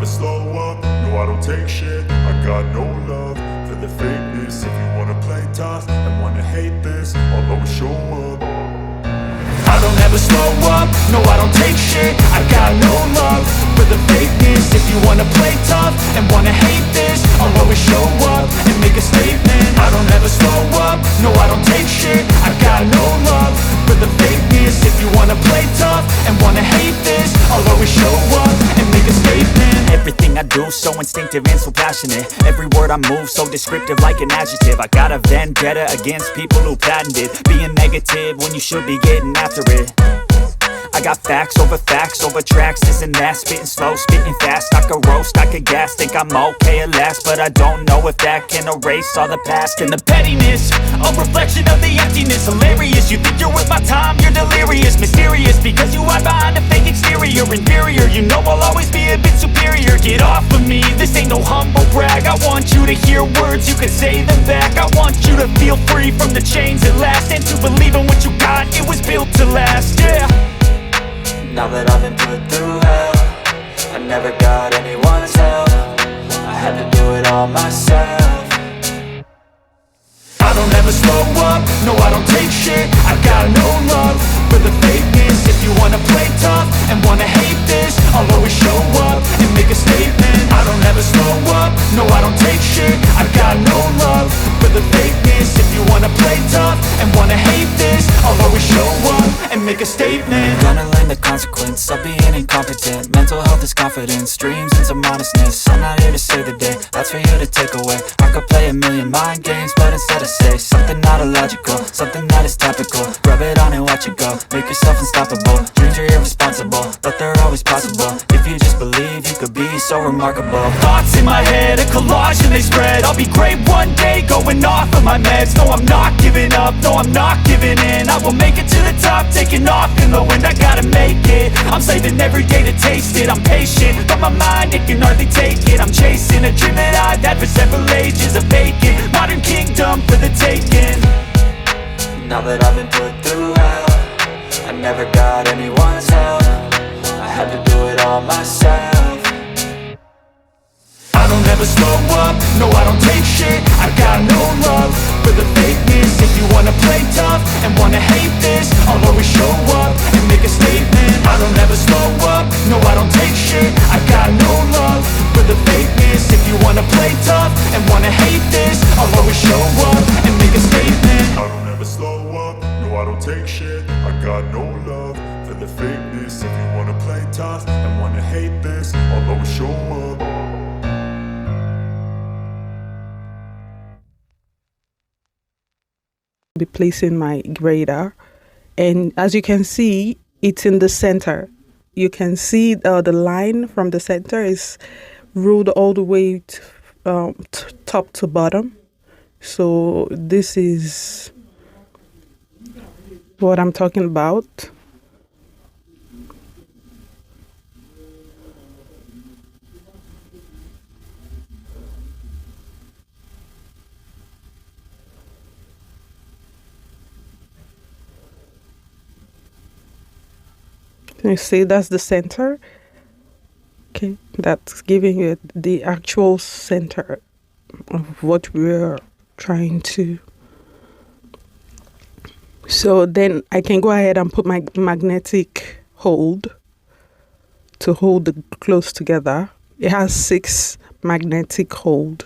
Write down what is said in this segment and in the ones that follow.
slow up, no I don't take shit. I got no love for the fakeness. If you wanna play tough and wanna hate this, I'll always show up. I don't ever slow up, no I don't take shit. I got no love for the fakeness. If you wanna play tough and wanna hate this, I'll always show up and make a statement. I don't ever slow up, no I don't take shit. I got no love for the fakeness. If you wanna play tough and wanna hate this, I'll always show up and make a statement. Everything I do so instinctive and so passionate. Every word I move so descriptive like an adjective. I got a vendetta against people who patented being negative when you should be getting after it. I got facts over tracks, this and that. Spitting slow, spitting fast. I could roast, I could gas. Think I'm okay at last, but I don't know if that can erase all the past. And the pettiness, a reflection of the emptiness. Hilarious, you think you're worth my time, you're delirious. Mysterious, because you hide behind a fake exterior. Inferior, you know I'll always be a bit superior. Get off of me, this ain't no humble brag. I want you to hear words, you can say them back. I want you to feel free from the chains at last, and to believe in what you got, it was built to last, yeah. Now that I've been put through hell, I never got anyone's help. I had to do it all myself. I don't ever slow up, no I don't take shit. I got no love for the fakeness. If you wanna play tough and wanna hate this, I'll always show up and make a statement. I don't ever slow up, no I don't take shit. I got no love for the fakeness. If you wanna play tough and wanna hate this, I'll always show up and make a statement. Gonna learn the consequence of being incompetent. Mental health is confidence, dreams and some honestness. I'm not here to save the day, that's for you to take away. I could play a million mind games, but instead I say something not illogical, something that is topical. Rub it on and watch it go, make yourself unstoppable. Dreams are irresponsible, but they're always possible. If you just believe, you could be so remarkable. Thoughts in my head, a collage and they spread. I'll be great one day, going off of my meds. No I'm not giving up, no I'm not giving in. I will make it to the top, taking off in the wind. I gotta make it, I'm saving every day to taste it. I'm patient, but my mind, it can hardly take it. I'm chasing a dream that I've had for several ages. A vacant, modern kingdom for the taking. Now that I've been put through hell, I never got anyone's help. I had to do it all myself. I don't ever slow up, no I don't take shit. I got no love for the fakeness. If you wanna play tough and wanna hate this, I'll always show up and make a statement. I don't ever slow up, no I don't take shit. I got no love for the fakeness. If you wanna play tough and wanna hate this, I'll always show up and make a statement. I don't ever slow up, no I don't take shit. I got no love for the fakeness. If you wanna play tough and wanna hate this, I'll always show up. Be placing my grader, and as you can see, it's in the center. You can see the line from the center is ruled all the way top to bottom. So this is what I'm talking about. You see, that's the center. Okay, that's giving you the actual center of what we're trying to. So then I can go ahead and put my magnetic hold to hold the clothes together. It has 6 magnetic hold,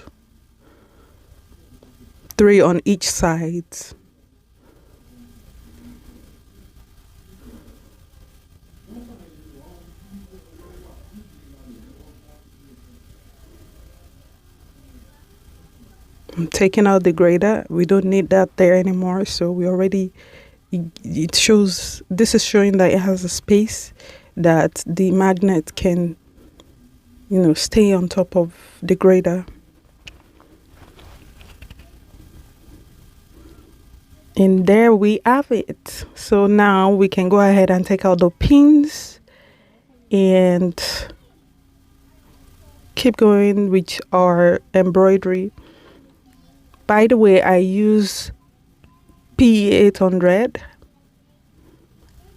3 on each side. I'm taking out the grader. We don't need that there anymore. So we already, it shows, this is showing that it has a space that the magnet can, stay on top of the grader. And there we have it. So now we can go ahead and take out the pins and keep going with our embroidery. By the way, I use PE800,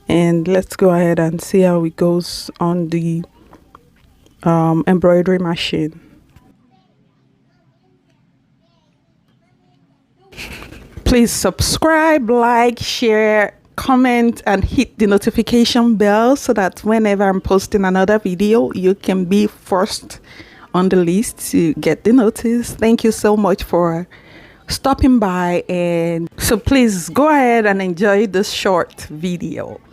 and let's go ahead and see how it goes on the embroidery machine. Please subscribe, like, share, comment, and hit the notification bell so that whenever I'm posting another video, you can be first on the list to get the notice. Thank you so much for stopping by, and so please go ahead and enjoy this short video.